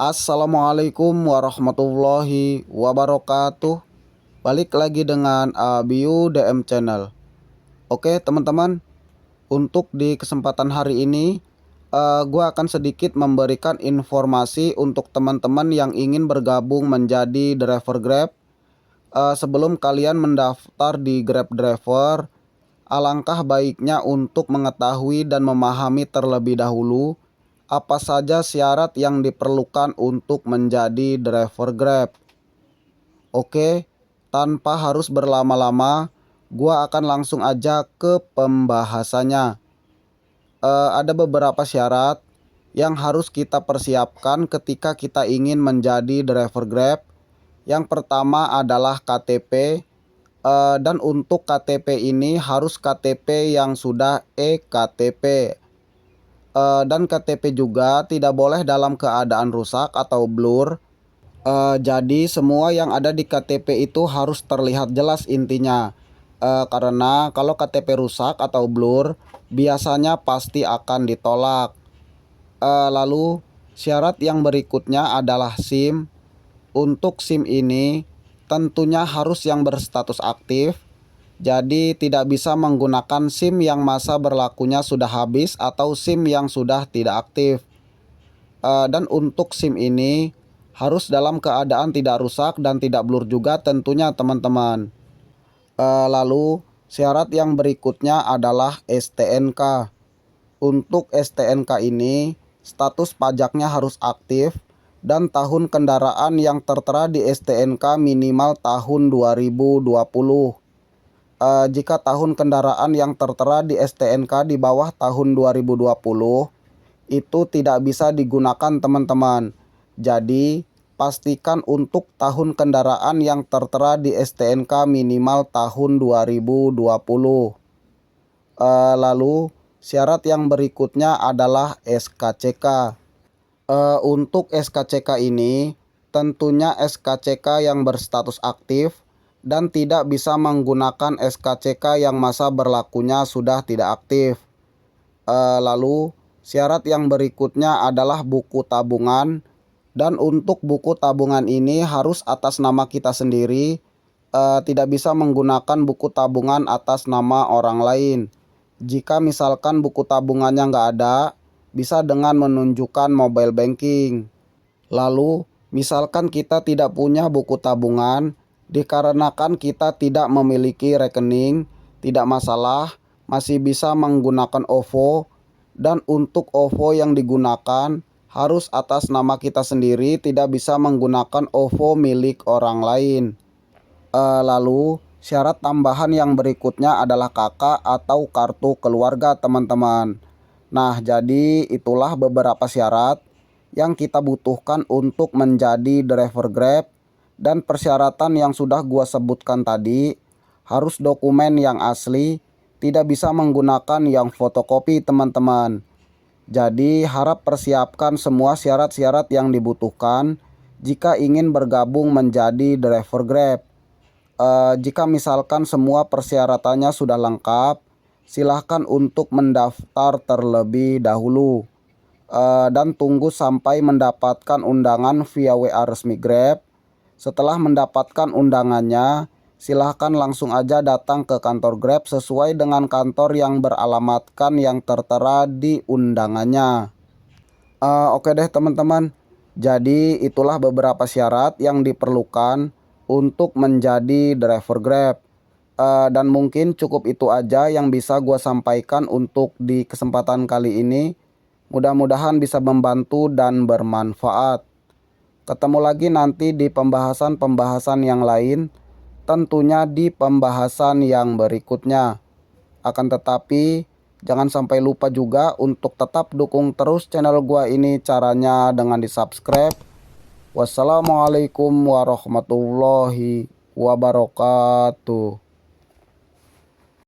Assalamualaikum warahmatullahi wabarakatuh. Balik lagi dengan Abiu DM Channel. Oke teman-teman, untuk di kesempatan hari ini gua akan sedikit memberikan informasi untuk teman-teman yang ingin bergabung menjadi driver Grab. Sebelum kalian mendaftar di Grab Driver, alangkah baiknya untuk mengetahui dan memahami terlebih dahulu apa saja syarat yang diperlukan untuk menjadi driver Grab. Oke, tanpa harus berlama-lama, gua akan langsung aja ke pembahasannya. Ada beberapa syarat yang harus kita persiapkan ketika kita ingin menjadi driver Grab. Yang pertama adalah KTP, dan untuk KTP ini harus KTP yang sudah eKTP. Dan KTP juga tidak boleh dalam keadaan rusak atau blur. Jadi semua yang ada di KTP itu harus terlihat jelas intinya. Karena kalau KTP rusak atau blur, biasanya pasti akan ditolak. Lalu syarat yang berikutnya adalah SIM. Untuk SIM ini tentunya harus yang berstatus aktif. Jadi tidak bisa menggunakan SIM yang masa berlakunya sudah habis atau SIM yang sudah tidak aktif. Dan untuk SIM ini harus dalam keadaan tidak rusak dan tidak blur juga tentunya teman-teman. Lalu syarat yang berikutnya adalah STNK. Untuk STNK ini status pajaknya harus aktif dan tahun kendaraan yang tertera di STNK minimal tahun 2020. Jika tahun kendaraan yang tertera di STNK di bawah tahun 2020 itu tidak bisa digunakan teman-teman. Jadi pastikan untuk tahun kendaraan yang tertera di STNK minimal tahun 2020. Lalu syarat yang berikutnya adalah SKCK. Untuk SKCK ini tentunya SKCK yang berstatus aktif dan tidak bisa menggunakan SKCK yang masa berlakunya sudah tidak aktif. Lalu syarat yang berikutnya adalah buku tabungan, dan untuk buku tabungan ini harus atas nama kita sendiri, tidak bisa menggunakan buku tabungan atas nama orang lain. Jika misalkan buku tabungannya nggak ada, bisa dengan menunjukkan mobile banking. Lalu misalkan kita tidak punya buku tabungan, dikarenakan kita tidak memiliki rekening, tidak masalah, masih bisa menggunakan OVO. Dan untuk OVO yang digunakan harus atas nama kita sendiri, tidak bisa menggunakan OVO milik orang lain. Lalu syarat tambahan yang berikutnya adalah KK atau kartu keluarga teman-teman. Nah, jadi itulah beberapa syarat yang kita butuhkan untuk menjadi driver Grab. Dan persyaratan yang sudah gua sebutkan tadi, harus dokumen yang asli, tidak bisa menggunakan yang fotokopi teman-teman. Jadi harap persiapkan semua syarat-syarat yang dibutuhkan jika ingin bergabung menjadi driver Grab. Jika misalkan semua persyaratannya sudah lengkap, silahkan untuk mendaftar terlebih dahulu. Dan tunggu sampai mendapatkan undangan via WA resmi Grab. Setelah mendapatkan undangannya, silahkan langsung aja datang ke kantor Grab sesuai dengan kantor yang beralamatkan yang tertera di undangannya. Oke deh teman-teman, jadi itulah beberapa syarat yang diperlukan untuk menjadi driver Grab. Dan mungkin cukup itu aja yang bisa gua sampaikan untuk di kesempatan kali ini. Mudah-mudahan bisa membantu dan bermanfaat. Ketemu lagi nanti di pembahasan-pembahasan yang lain, tentunya di pembahasan yang berikutnya. Akan tetapi jangan sampai lupa juga untuk tetap dukung terus channel gua ini, caranya dengan di-subscribe. Wassalamualaikum warahmatullahi wabarakatuh.